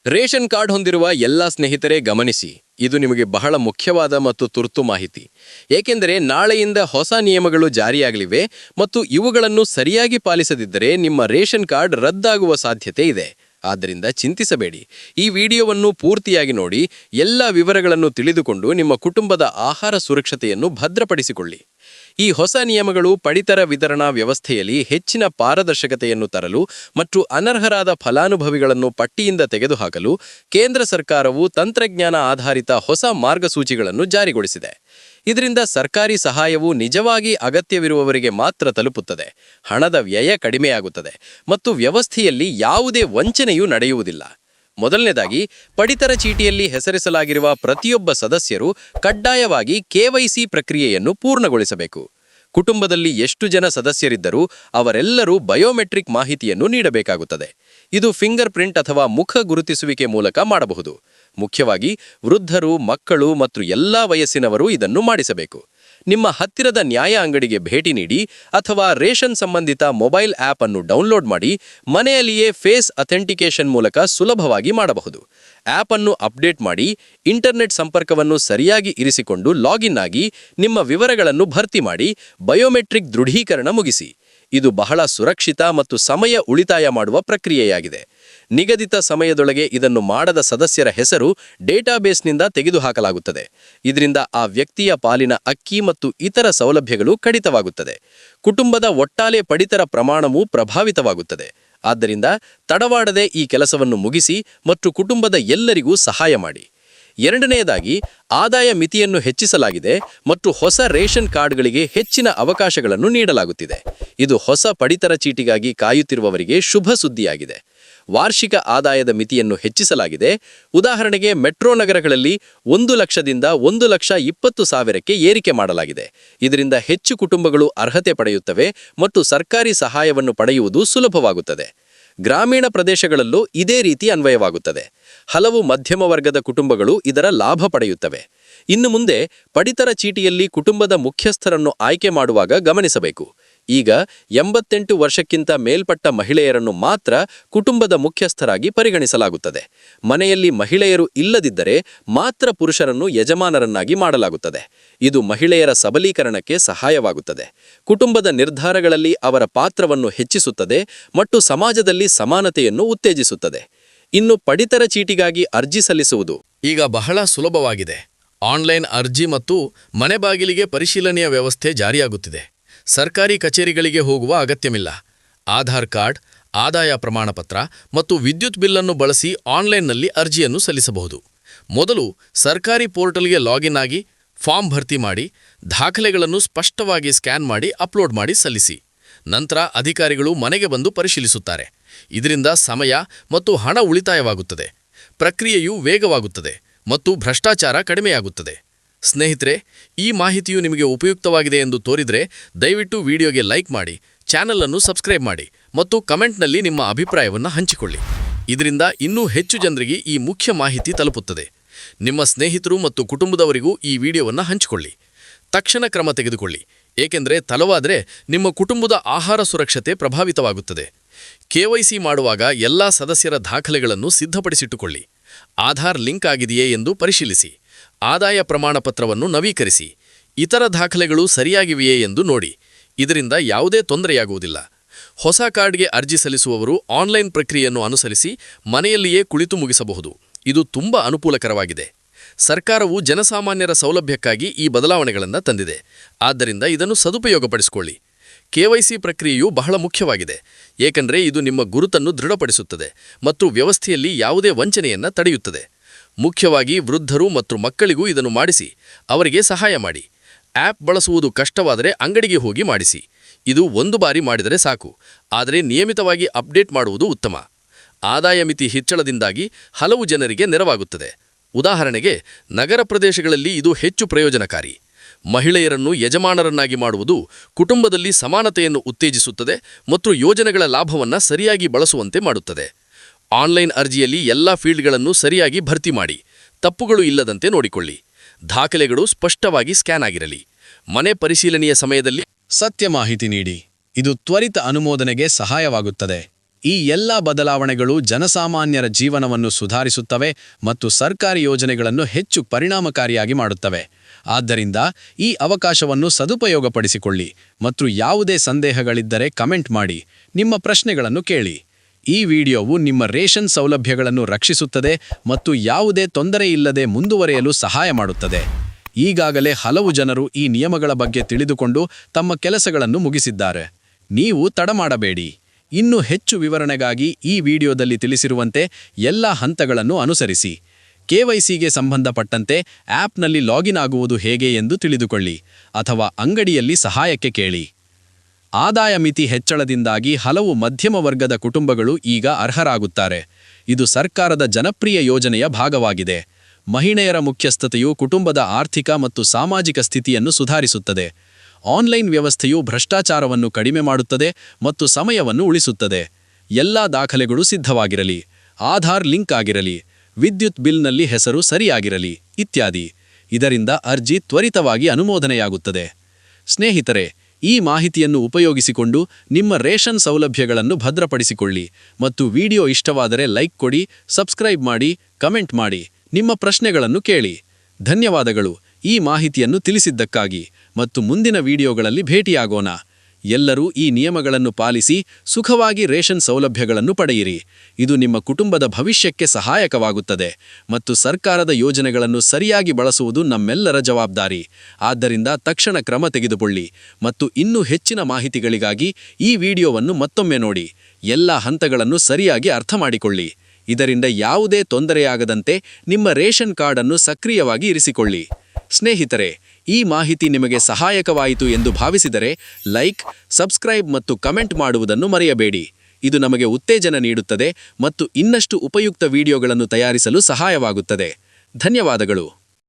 Ration card ಹೊಂದಿರುವ ಎಲ್ಲ ಸ್ನೇಹಿತರೇ ಗಮನಿಸಿ, ಇದು ನಿಮಗೆ ಬಹಳ ಮುಖ್ಯವಾದ ಮತ್ತು ತುರ್ತು ಮಾಹಿತಿ. ಏಕೆಂದರೆ ನಾಳೆಯಿಂದ ಹೊಸ ನಿಯಮಗಳು ಜಾರಿಯಾಗಲಿವೆ ಮತ್ತು ಇವುಗಳನ್ನು ಸರಿಯಾಗಿ ಪಾಲಿಸದಿದ್ದರೆ ನಿಮ್ಮ ರೇಷನ್ ಕಾರ್ಡ್ ರದ್ದಾಗುವ ಸಾಧ್ಯತೆ ಇದೆ. ಆದ್ದರಿಂದ ಚಿಂತಿಸಬೇಡಿ. ಈ ವಿಡಿಯೋವನ್ನು ಪೂರ್ತಿಯಾಗಿ ನೋಡಿ, ಎಲ್ಲ ವಿವರಗಳನ್ನು ತಿಳಿದುಕೊಂಡು ನಿಮ್ಮ ಕುಟುಂಬದ ಆಹಾರ ಸುರಕ್ಷತೆಯನ್ನು ಭದ್ರಪಡಿಸಿಕೊಳ್ಳಿ. ಈ ಹೊಸ ನಿಯಮಗಳು ಪಡಿತರ ವಿತರಣಾ ವ್ಯವಸ್ಥೆಯಲ್ಲಿ ಹೆಚ್ಚಿನ ಪಾರದರ್ಶಕತೆಯನ್ನು ತರಲು ಮತ್ತು ಅನರ್ಹರಾದ ಫಲಾನುಭವಿಗಳನ್ನು ಪಟ್ಟಿಯಿಂದ ತೆಗೆದುಹಾಕಲು ಕೇಂದ್ರ ಸರ್ಕಾರವು ತಂತ್ರಜ್ಞಾನ ಆಧಾರಿತ ಹೊಸ ಮಾರ್ಗಸೂಚಿಗಳನ್ನು ಜಾರಿಗೊಳಿಸಿದೆ. ಇದರಿಂದ ಸರ್ಕಾರಿ ಸಹಾಯವು ನಿಜವಾಗಿ ಅಗತ್ಯವಿರುವವರಿಗೆ ಮಾತ್ರ ತಲುಪುತ್ತದೆ, ಹಣದ ವ್ಯಯ ಕಡಿಮೆಯಾಗುತ್ತದೆ ಮತ್ತು ವ್ಯವಸ್ಥೆಯಲ್ಲಿ ಯಾವುದೇ ವಂಚನೆಯೂ ನಡೆಯುವುದಿಲ್ಲ. ಮೊದಲನೇದಾಗಿ, ಪಡಿತರ ಚೀಟಿಯಲ್ಲಿ ಹೆಸರಿಸಲಾಗಿರುವ ಪ್ರತಿಯೊಬ್ಬ ಸದಸ್ಯರು ಕಡ್ಡಾಯವಾಗಿ KYC ಪ್ರಕ್ರಿಯೆಯನ್ನು ಪೂರ್ಣಗೊಳಿಸಬೇಕು. ಕುಟುಂಬದಲ್ಲಿ ಎಷ್ಟು ಜನ ಸದಸ್ಯರಿದ್ದರೂ ಅವರೆಲ್ಲರೂ ಬಯೋಮೆಟ್ರಿಕ್ ಮಾಹಿತಿಯನ್ನು ನೀಡಬೇಕಾಗುತ್ತದೆ. ಇದು ಫಿಂಗರ್ ಪ್ರಿಂಟ್ ಅಥವಾ ಮುಖ ಗುರುತಿಸುವಿಕೆ ಮೂಲಕ ಮಾಡಬಹುದು. ಮುಖ್ಯವಾಗಿ ವೃದ್ಧರು, ಮಕ್ಕಳು ಮತ್ತು ಎಲ್ಲಾ ವಯಸ್ಸಿನವರು ಇದನ್ನು ಮಾಡಿಸಬೇಕು. ನಿಮ್ಮ ಹತ್ತಿರದ ನ್ಯಾಯ ಅಂಗಡಿಗೆ ಭೇಟಿ ನೀಡಿ ಅಥವಾ ರೇಷನ್ ಸಂಬಂಧಿತ ಮೊಬೈಲ್ ಆಪ್ ಅನ್ನು ಡೌನ್ಲೋಡ್ ಮಾಡಿ ಮನೆಯಲ್ಲಿಯೇ ಫೇಸ್ ಅಥೆಂಟಿಕೇಷನ್ ಮೂಲಕ ಸುಲಭವಾಗಿ ಮಾಡಬಹುದು. ಆಪ್ ಅನ್ನು ಅಪ್ಡೇಟ್ ಮಾಡಿ, ಇಂಟರ್ನೆಟ್ ಸಂಪರ್ಕವನ್ನು ಸರಿಯಾಗಿ ಇರಿಸಿಕೊಂಡು ಲಾಗಿನ್ ಆಗಿ ನಿಮ್ಮ ವಿವರಗಳನ್ನು ಭರ್ತಿ ಮಾಡಿ ಬಯೋಮೆಟ್ರಿಕ್ ದೃಢೀಕರಣ ಮುಗಿಸಿ. ಇದು ಬಹಳ ಸುರಕ್ಷಿತ ಮತ್ತು ಸಮಯ ಉಳಿತಾಯ ಮಾಡುವ ಪ್ರಕ್ರಿಯೆಯಾಗಿದೆ. ನಿಗದಿತ ಸಮಯದೊಳಗೆ ಇದನ್ನು ಮಾಡದ ಸದಸ್ಯರ ಹೆಸರು ಡೇಟಾಬೇಸ್ನಿಂದ ತೆಗೆದುಹಾಕಲಾಗುತ್ತದೆ. ಇದರಿಂದ ಆ ವ್ಯಕ್ತಿಯ ಪಾಲಿನ ಅಕ್ಕಿ ಮತ್ತು ಇತರ ಸೌಲಭ್ಯಗಳು ಕಡಿತವಾಗುತ್ತದೆ. ಕುಟುಂಬದ ಒಟ್ಟಾರೆ ಪಡಿತರ ಪ್ರಮಾಣವೂ ಪ್ರಭಾವಿತವಾಗುತ್ತದೆ. ಆದ್ದರಿಂದ ತಡವಾಡದೆ ಈ ಕೆಲಸವನ್ನು ಮುಗಿಸಿ ಮತ್ತು ಕುಟುಂಬದ ಎಲ್ಲರಿಗೂ ಸಹಾಯ ಮಾಡಿ. ಎರಡನೆಯದಾಗಿ, ಆದಾಯ ಮಿತಿಯನ್ನು ಹೆಚ್ಚಿಸಲಾಗಿದೆ ಮತ್ತು ಹೊಸ ರೇಷನ್ ಕಾರ್ಡ್ಗಳಿಗೆ ಹೆಚ್ಚಿನ ಅವಕಾಶಗಳನ್ನು ನೀಡಲಾಗುತ್ತಿದೆ. ಇದು ಹೊಸ ಪಡಿತರ ಚೀಟಿಗಾಗಿ ಕಾಯುತ್ತಿರುವವರಿಗೆ ಶುಭ ಸುದ್ದಿಯಾಗಿದೆ. ವಾರ್ಷಿಕ ಆದಾಯದ ಮಿತಿಯನ್ನು ಹೆಚ್ಚಿಸಲಾಗಿದೆ. ಉದಾಹರಣೆಗೆ, ಮೆಟ್ರೋ ನಗರಗಳಲ್ಲಿ 1 ಲಕ್ಷದಿಂದ 1,20,000ಕ್ಕೆ ಏರಿಕೆ ಮಾಡಲಾಗಿದೆ. ಇದರಿಂದ ಹೆಚ್ಚು ಕುಟುಂಬಗಳು ಅರ್ಹತೆ ಪಡೆಯುತ್ತವೆ ಮತ್ತು ಸರ್ಕಾರಿ ಸಹಾಯವನ್ನು ಪಡೆಯುವುದು ಸುಲಭವಾಗುತ್ತದೆ. ಗ್ರಾಮೀಣ ಪ್ರದೇಶಗಳಲ್ಲೂ ಇದೇ ರೀತಿ ಅನ್ವಯವಾಗುತ್ತದೆ. ಹಲವು ಮಧ್ಯಮ ವರ್ಗದ ಕುಟುಂಬಗಳು ಇದರ ಲಾಭ ಪಡೆಯುತ್ತವೆ. ಇನ್ನು ಮುಂದೆ ಪಡಿತರ ಚೀಟಿಯಲ್ಲಿ ಕುಟುಂಬದ ಮುಖ್ಯಸ್ಥರನ್ನು ಆಯ್ಕೆ ಮಾಡುವಾಗ ಗಮನಿಸಬೇಕು. ಈಗ 88 ವರ್ಷಕ್ಕಿಂತ ಮೇಲ್ಪಟ್ಟ ಮಹಿಳೆಯರನ್ನು ಮಾತ್ರ ಕುಟುಂಬದ ಮುಖ್ಯಸ್ಥರಾಗಿ ಪರಿಗಣಿಸಲಾಗುತ್ತದೆ. ಮನೆಯಲ್ಲಿ ಮಹಿಳೆಯರು ಇಲ್ಲದಿದ್ದರೆ ಮಾತ್ರ ಪುರುಷರನ್ನು ಯಜಮಾನರನ್ನಾಗಿ ಮಾಡಲಾಗುತ್ತದೆ. ಇದು ಮಹಿಳೆಯರ ಸಬಲೀಕರಣಕ್ಕೆ ಸಹಾಯವಾಗುತ್ತದೆ, ಕುಟುಂಬದ ನಿರ್ಧಾರಗಳಲ್ಲಿ ಅವರ ಪಾತ್ರವನ್ನು ಹೆಚ್ಚಿಸುತ್ತದೆ ಮತ್ತು ಸಮಾಜದಲ್ಲಿ ಸಮಾನತೆಯನ್ನು ಉತ್ತೇಜಿಸುತ್ತದೆ. ಇನ್ನು ಪಡಿತರ ಚೀಟಿಗಾಗಿ ಅರ್ಜಿ ಸಲ್ಲಿಸುವುದು ಈಗ ಬಹಳ ಸುಲಭವಾಗಿದೆ. ಆನ್ಲೈನ್ ಅರ್ಜಿ ಮತ್ತು ಮನೆ ಬಾಗಿಲಿಗೆ ಪರಿಶೀಲನೆಯ ವ್ಯವಸ್ಥೆ ಜಾರಿಯಾಗುತ್ತಿದೆ. ಸರ್ಕಾರಿ ಕಚೇರಿಗಳಿಗೆ ಹೋಗುವ ಅಗತ್ಯವಿಲ್ಲ. ಆಧಾರ್ ಕಾರ್ಡ್, ಆದಾಯ ಪ್ರಮಾಣಪತ್ರ ಮತ್ತು ವಿದ್ಯುತ್ ಬಿಲ್ಲನ್ನು ಬಳಸಿ ಆನ್ಲೈನ್ನಲ್ಲಿ ಅರ್ಜಿಯನ್ನು ಸಲ್ಲಿಸಬಹುದು. ಮೊದಲು ಸರ್ಕಾರಿ ಪೋರ್ಟಲ್ಗೆ ಲಾಗಿನ್ ಆಗಿ ಫಾರ್ಮ್ ಭರ್ತಿ ಮಾಡಿ, ದಾಖಲೆಗಳನ್ನು ಸ್ಪಷ್ಟವಾಗಿ ಸ್ಕ್ಯಾನ್ ಮಾಡಿ ಅಪ್ಲೋಡ್ ಮಾಡಿ ಸಲ್ಲಿಸಿ. ನಂತರ ಅಧಿಕಾರಿಗಳು ಮನೆಗೆ ಬಂದು ಪರಿಶೀಲಿಸುತ್ತಾರೆ. ಇದರಿಂದ ಸಮಯ ಮತ್ತು ಹಣ ಉಳಿತಾಯವಾಗುತ್ತದೆ, ಪ್ರಕ್ರಿಯೆಯು ವೇಗವಾಗುತ್ತದೆ ಮತ್ತು ಭ್ರಷ್ಟಾಚಾರ ಕಡಿಮೆಯಾಗುತ್ತದೆ. ಸ್ನೇಹಿತರೆ, ಈ ಮಾಹಿತಿಯು ನಿಮಗೆ ಉಪಯುಕ್ತವಾಗಿದೆ ಎಂದು ತೋರಿದರೆ ದಯವಿಟ್ಟು ವಿಡಿಯೋಗೆ ಲೈಕ್ ಮಾಡಿ, ಚಾನೆಲ್ ಅನ್ನು ಸಬ್ಸ್ಕ್ರೈಬ್ ಮಾಡಿ ಮತ್ತು ಕಮೆಂಟ್ನಲ್ಲಿ ನಿಮ್ಮ ಅಭಿಪ್ರಾಯವನ್ನು ಹಂಚಿಕೊಳ್ಳಿ. ಇದರಿಂದ ಇನ್ನೂ ಹೆಚ್ಚು ಜನರಿಗೆ ಈ ಮುಖ್ಯ ಮಾಹಿತಿ ತಲುಪುತ್ತದೆ. ನಿಮ್ಮ ಸ್ನೇಹಿತರು ಮತ್ತು ಕುಟುಂಬದವರಿಗೂ ಈ ವಿಡಿಯೋವನ್ನು ಹಂಚಿಕೊಳ್ಳಿ. ತಕ್ಷಣ ಕ್ರಮ ತೆಗೆದುಕೊಳ್ಳಿ, ಏಕೆಂದರೆ ತಡವಾದರೆ ನಿಮ್ಮ ಕುಟುಂಬದ ಆಹಾರ ಸುರಕ್ಷತೆ ಪ್ರಭಾವಿತವಾಗುತ್ತದೆ. KYC ಮಾಡುವಾಗ ಎಲ್ಲಾ ಸದಸ್ಯರ ದಾಖಲೆಗಳನ್ನು ಸಿದ್ಧಪಡಿಸಿಟ್ಟುಕೊಳ್ಳಿ. ಆಧಾರ್ ಲಿಂಕ್ ಆಗಿದೆಯೇ ಎಂದು ಪರಿಶೀಲಿಸಿ. ಆದಾಯ ಪ್ರಮಾಣಪತ್ರವನ್ನು ನವೀಕರಿಸಿ. ಇತರ ದಾಖಲೆಗಳು ಸರಿಯಾಗಿವೆಯೇ ಎಂದು ನೋಡಿ. ಇದರಿಂದ ಯಾವುದೇ ತೊಂದರೆಯಾಗುವುದಿಲ್ಲ. ಹೊಸ ಕಾರ್ಡ್ಗೆ ಅರ್ಜಿ ಸಲ್ಲಿಸುವವರು ಆನ್ಲೈನ್ ಪ್ರಕ್ರಿಯೆಯನ್ನು ಅನುಸರಿಸಿ ಮನೆಯಲ್ಲಿಯೇ ಕುಳಿತು ಮುಗಿಸಬಹುದು. ಇದು ತುಂಬಾ ಅನುಕೂಲಕರವಾಗಿದೆ. ಸರ್ಕಾರವು ಜನಸಾಮಾನ್ಯರ ಸೌಲಭ್ಯಕ್ಕಾಗಿ ಈ ಬದಲಾವಣೆಗಳನ್ನು ತಂದಿದೆ. ಆದ್ದರಿಂದ ಇದನ್ನು ಸದುಪಯೋಗಪಡಿಸಿಕೊಳ್ಳಿ. KYC ಪ್ರಕ್ರಿಯೆಯು ಬಹಳ ಮುಖ್ಯವಾಗಿದೆ, ಏಕೆಂದರೆ ಇದು ನಿಮ್ಮ ಗುರುತನ್ನು ದೃಢಪಡಿಸುತ್ತದೆ ಮತ್ತು ವ್ಯವಸ್ಥೆಯಲ್ಲಿ ಯಾವುದೇ ವಂಚನೆಯನ್ನು ತಡೆಯುತ್ತದೆ. ಮುಖ್ಯವಾಗಿ ವೃದ್ಧರು ಮತ್ತು ಮಕ್ಕಳಿಗೂ ಇದನ್ನು ಮಾಡಿಸಿ, ಅವರಿಗೆ ಸಹಾಯ ಮಾಡಿ. ಆ್ಯಪ್ ಬಳಸುವುದು ಕಷ್ಟವಾದರೆ ಅಂಗಡಿಗೆ ಹೋಗಿ ಮಾಡಿಸಿ. ಇದು ಒಂದು ಬಾರಿ ಮಾಡಿದರೆ ಸಾಕು, ಆದರೆ ನಿಯಮಿತವಾಗಿ ಅಪ್ಡೇಟ್ ಮಾಡುವುದು ಉತ್ತಮ. ಆದಾಯ ಮಿತಿ ಹೆಚ್ಚಳದಿಂದಾಗಿ ಹಲವು ಜನರಿಗೆ ನೆರವಾಗುತ್ತದೆ. ಉದಾಹರಣೆಗೆ, ನಗರ ಪ್ರದೇಶಗಳಲ್ಲಿ ಇದು ಹೆಚ್ಚು ಪ್ರಯೋಜನಕಾರಿ. ಮಹಿಳೆಯರನ್ನು ಯಜಮಾನರನ್ನಾಗಿ ಮಾಡುವುದು ಕುಟುಂಬದಲ್ಲಿ ಸಮಾನತೆಯನ್ನು ಉತ್ತೇಜಿಸುತ್ತದೆ ಮತ್ತು ಯೋಜನೆಗಳ ಲಾಭವನ್ನು ಸರಿಯಾಗಿ ಬಳಸುವಂತೆ ಮಾಡುತ್ತದೆ. ಆನ್ಲೈನ್ ಅರ್ಜಿಯಲ್ಲಿ ಎಲ್ಲ ಫೀಲ್ಡ್ಗಳನ್ನು ಸರಿಯಾಗಿ ಭರ್ತಿ ಮಾಡಿ, ತಪ್ಪುಗಳು ಇಲ್ಲದಂತೆ ನೋಡಿಕೊಳ್ಳಿ. ದಾಖಲೆಗಳು ಸ್ಪಷ್ಟವಾಗಿ ಸ್ಕ್ಯಾನ್ ಆಗಿರಲಿ. ಮನೆ ಪರಿಶೀಲನೆಯ ಸಮಯದಲ್ಲಿ ಸತ್ಯ ಮಾಹಿತಿ ನೀಡಿ. ಇದು ತ್ವರಿತ ಅನುಮೋದನೆಗೆ ಸಹಾಯವಾಗುತ್ತದೆ. ಈ ಎಲ್ಲ ಬದಲಾವಣೆಗಳು ಜನಸಾಮಾನ್ಯರ ಜೀವನವನ್ನು ಸುಧಾರಿಸುತ್ತವೆ ಮತ್ತು ಸರ್ಕಾರಿ ಯೋಜನೆಗಳನ್ನು ಹೆಚ್ಚು ಪರಿಣಾಮಕಾರಿಯಾಗಿ ಮಾಡುತ್ತವೆ. ಆದ್ದರಿಂದ ಈ ಅವಕಾಶವನ್ನು ಸದುಪಯೋಗಪಡಿಸಿಕೊಳ್ಳಿ ಮತ್ತು ಯಾವುದೇ ಸಂದೇಹಗಳಿದ್ದರೆ ಕಮೆಂಟ್ ಮಾಡಿ, ನಿಮ್ಮ ಪ್ರಶ್ನೆಗಳನ್ನು ಕೇಳಿ. ಈ ವಿಡಿಯೋವು ನಿಮ್ಮ ರೇಷನ್ ಸೌಲಭ್ಯಗಳನ್ನು ರಕ್ಷಿಸುತ್ತದೆ ಮತ್ತು ಯಾವುದೇ ತೊಂದರೆಯಿಲ್ಲದೆ ಮುಂದುವರಿಯಲು ಸಹಾಯ ಮಾಡುತ್ತದೆ. ಈಗಾಗಲೇ ಹಲವು ಜನರು ಈ ನಿಯಮಗಳ ಬಗ್ಗೆ ತಿಳಿದುಕೊಂಡು ತಮ್ಮ ಕೆಲಸಗಳನ್ನು ಮುಗಿಸಿದ್ದಾರೆ. ನೀವು ತಡ ಮಾಡಬೇಡಿ. ಇನ್ನೂ ಹೆಚ್ಚು ವಿವರಣೆಗಾಗಿ ಈ ವಿಡಿಯೋದಲ್ಲಿ ತಿಳಿಸಿರುವಂತೆ ಎಲ್ಲ ಹಂತಗಳನ್ನು ಅನುಸರಿಸಿ. KYCಗೆ ಸಂಬಂಧಪಟ್ಟಂತೆ ಆ್ಯಪ್ನಲ್ಲಿ ಲಾಗಿನ್ ಆಗುವುದು ಹೇಗೆ ಎಂದು ತಿಳಿದುಕೊಳ್ಳಿ ಅಥವಾ ಅಂಗಡಿಯಲ್ಲಿ ಸಹಾಯಕ್ಕೆ ಕೇಳಿ. ಆದಾಯ ಮಿತಿ ಹೆಚ್ಚಳದಿಂದಾಗಿ ಹಲವು ಮಧ್ಯಮ ವರ್ಗದ ಕುಟುಂಬಗಳು ಈಗ ಅರ್ಹರಾಗುತ್ತಾರೆ. ಇದು ಸರ್ಕಾರದ ಜನಪ್ರಿಯ ಯೋಜನೆಯ ಭಾಗವಾಗಿದೆ. ಮಹಿಳೆಯರ ಮುಖ್ಯಸ್ಥತೆಯು ಕುಟುಂಬದ ಆರ್ಥಿಕ ಮತ್ತು ಸಾಮಾಜಿಕ ಸ್ಥಿತಿಯನ್ನು ಸುಧಾರಿಸುತ್ತದೆ. ಆನ್ಲೈನ್ ವ್ಯವಸ್ಥೆಯು ಭ್ರಷ್ಟಾಚಾರವನ್ನು ಕಡಿಮೆ ಮಾಡುತ್ತದೆ ಮತ್ತು ಸಮಯವನ್ನು ಉಳಿಸುತ್ತದೆ. ಎಲ್ಲ ದಾಖಲೆಗಳು ಸಿದ್ಧವಾಗಿರಲಿ, ಆಧಾರ್ ಲಿಂಕ್ ಆಗಿರಲಿ, ವಿದ್ಯುತ್ ಬಿಲ್ನಲ್ಲಿ ಹೆಸರು ಸರಿಯಾಗಿರಲಿ ಇತ್ಯಾದಿ. ಇದರಿಂದ ಅರ್ಜಿ ತ್ವರಿತವಾಗಿ ಅನುಮೋದನೆಯಾಗುತ್ತದೆ. ಸ್ನೇಹಿತರೆ, ಈ ಮಾಹಿತಿಯನ್ನು ಉಪಯೋಗಿಸಿಕೊಂಡು ನಿಮ್ಮ ರೇಷನ್ ಸೌಲಭ್ಯಗಳನ್ನು ಭದ್ರಪಡಿಸಿಕೊಳ್ಳಿ ಮತ್ತು ವಿಡಿಯೋ ಇಷ್ಟವಾದರೆ ಲೈಕ್ ಕೊಡಿ, ಸಬ್ಸ್ಕ್ರೈಬ್ ಮಾಡಿ, ಕಮೆಂಟ್ ಮಾಡಿ, ನಿಮ್ಮ ಪ್ರಶ್ನೆಗಳನ್ನು ಕೇಳಿ. ಧನ್ಯವಾದಗಳು ಈ ಮಾಹಿತಿಯನ್ನು ತಿಳಿಸಿದ್ದಕ್ಕಾಗಿ ಮತ್ತು ಮುಂದಿನ ವಿಡಿಯೋಗಳಲ್ಲಿ ಭೇಟಿಯಾಗೋಣ. ಎಲ್ಲರೂ ಈ ನಿಯಮಗಳನ್ನು ಪಾಲಿಸಿ ಸುಖವಾಗಿ ರೇಷನ್ ಸೌಲಭ್ಯಗಳನ್ನು ಪಡೆಯಿರಿ. ಇದು ನಿಮ್ಮ ಕುಟುಂಬದ ಭವಿಷ್ಯಕ್ಕೆ ಸಹಾಯಕವಾಗುತ್ತದೆ ಮತ್ತು ಸರ್ಕಾರದ ಯೋಜನೆಗಳನ್ನು ಸರಿಯಾಗಿ ಬಳಸುವುದು ನಮ್ಮೆಲ್ಲರ ಜವಾಬ್ದಾರಿ. ಆದ್ದರಿಂದ ತಕ್ಷಣ ಕ್ರಮ ತೆಗೆದುಕೊಳ್ಳಿ ಮತ್ತು ಇನ್ನೂ ಹೆಚ್ಚಿನ ಮಾಹಿತಿಗಳಿಗಾಗಿ ಈ ವಿಡಿಯೋವನ್ನು ಮತ್ತೊಮ್ಮೆ ನೋಡಿ. ಎಲ್ಲ ಹಂತಗಳನ್ನು ಸರಿಯಾಗಿ ಅರ್ಥ ಮಾಡಿಕೊಳ್ಳಿ. ಇದರಿಂದ ಯಾವುದೇ ತೊಂದರೆಯಾಗದಂತೆ ನಿಮ್ಮ ರೇಷನ್ ಕಾರ್ಡ್ ಅನ್ನು ಸಕ್ರಿಯವಾಗಿ ಇರಿಸಿಕೊಳ್ಳಿ. ಸ್ನೇಹಿತರೆ, ಈ ಮಾಹಿತಿ ನಿಮಗೆ ಸಹಾಯಕವಾಯಿತು ಎಂದು ಭಾವಿಸಿದರೆ ಲೈಕ್, ಸಬ್ಸ್ಕ್ರೈಬ್ ಮತ್ತು ಕಮೆಂಟ್ ಮಾಡುವುದನ್ನು ಮರೆಯಬೇಡಿ. ಇದು ನಮಗೆ ಉತ್ತೇಜನ ನೀಡುತ್ತದೆ ಮತ್ತು ಇನ್ನಷ್ಟು ಉಪಯುಕ್ತ ವಿಡಿಯೋಗಳನ್ನು ತಯಾರಿಸಲು ಸಹಾಯವಾಗುತ್ತದೆ. ಧನ್ಯವಾದಗಳು.